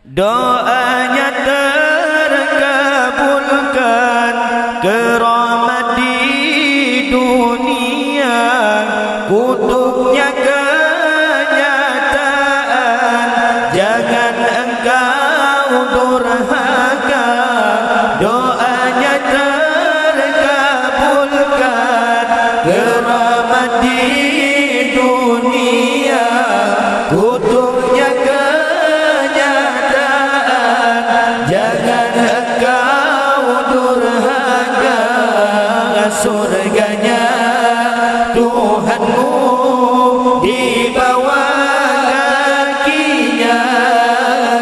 Doanya terkabulkan, keramat di dunia, kutubnya kenyataan. Jangan engkau durhaka, doanya terkabulkan, keramat di dunia, kutubnya kenyataan. Jangan engkau durhaka, surganya Tuhanmu di bawah kakinya,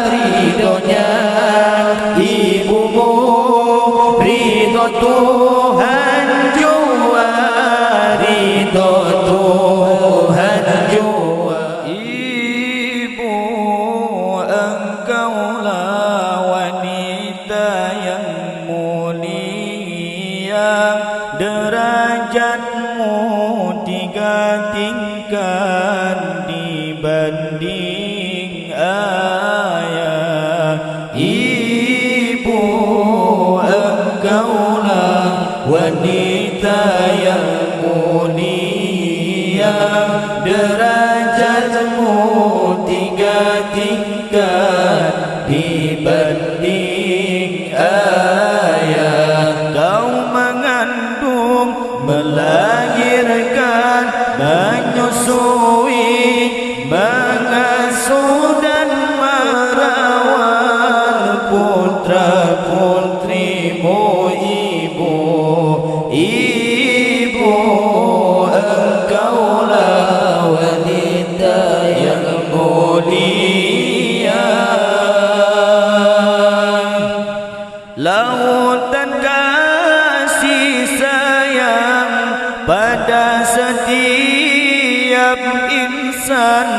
ridhonya ibumu, ridho Tuhan jua, ridho Tuhan jua. Ibu, engkaulah wanita yang mulia, derajatmu 3 tingkat dibanding ayah. Ibu, engkaulah wanita yang mulia, derajatmu 3 tingkat dibanding ayah. Kau mengandung, melahirkan, menyusui, mengasuh dan merawat putra putrimu. Ibu, ibu, engkaulah wanita yang mulia. Lautan kasih sayang pada setiap insan,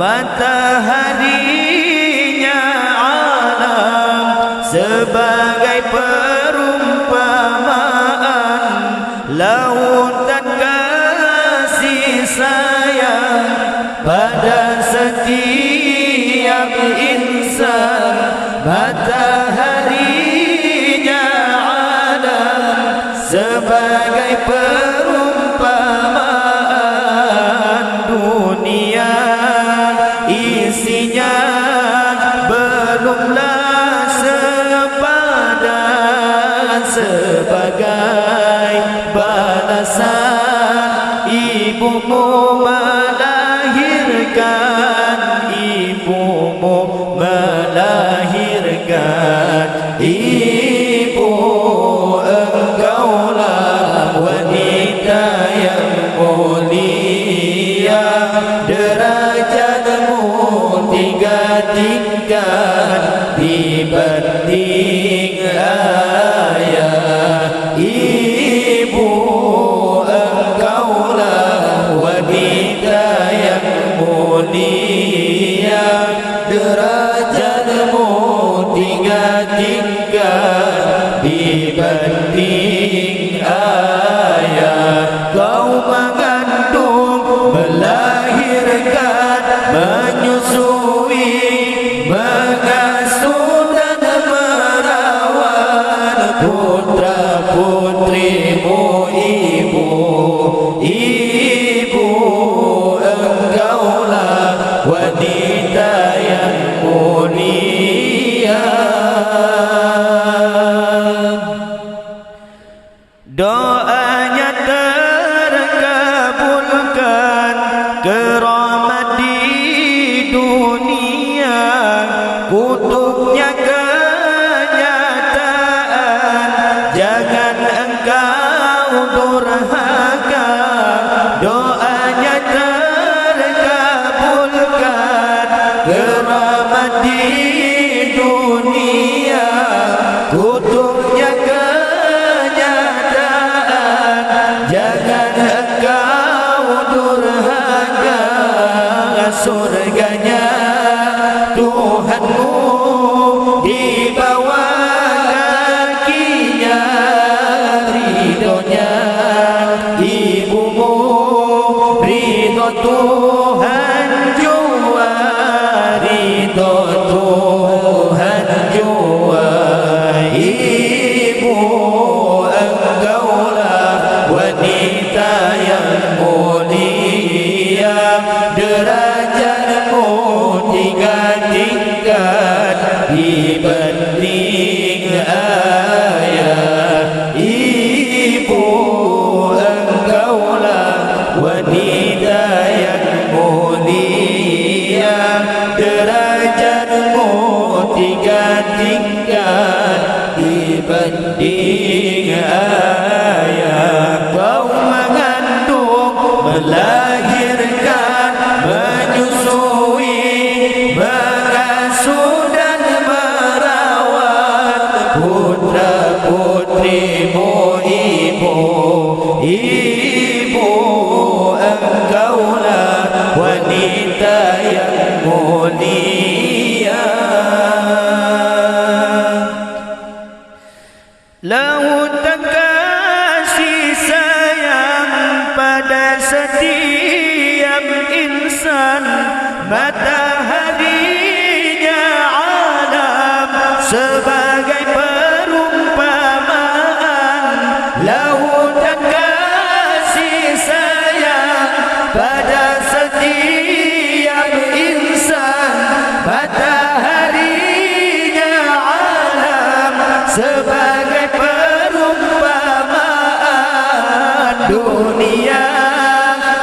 mataharinya alam sebagai perumpamaan. Lautan kasih sayang pada setiap insan, mataharinya alam sebagai perumpamaan. Dunia isinya belumlah sepadan, sebagai balasan ibumu melahirkan, ibumu melahirkan. Ibu, engkaulah wanita yang mulia, derajatmu 3 tingkat dibanding ayah. Ibu, engkaulah wanita yang mulia, derajatmu 3 tingkat dibanding ayah. Kau mengandung, melahirkan, menyusui, mengasuh dan merawat putra putrimu. Ibu, ibu, engkaulah wanita yang mulia. Doanya terkabulkan, keramat di dunia, kutubnya kenyataan. Jangan engkau durhaka, doanya terkabulkan, keramat di dunia, kutubnya kenyataan. Jangan engkau durhaka, surganya Tuhanmu dunia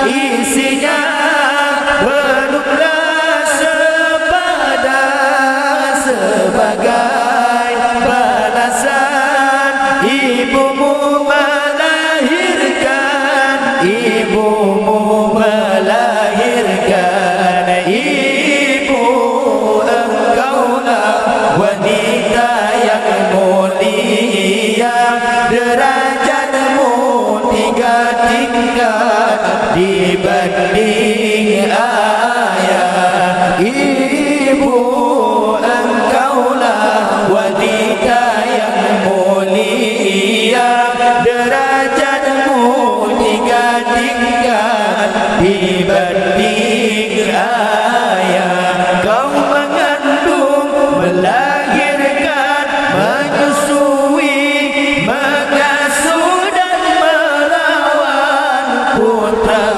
isinya belumlah sepadan sebagai balasan ibumu melahirkan, ibumu melahirkan. Ibu engkaulah wanita yang mulia, derajatmu 3 tingkat dibanding ayah. Ibu engkaulah wanita yang mulia, derajatmu 3 tingkat dibanding ayah. Kau mengandung, melahirkan, menyusui, mengasuh dan merawat putra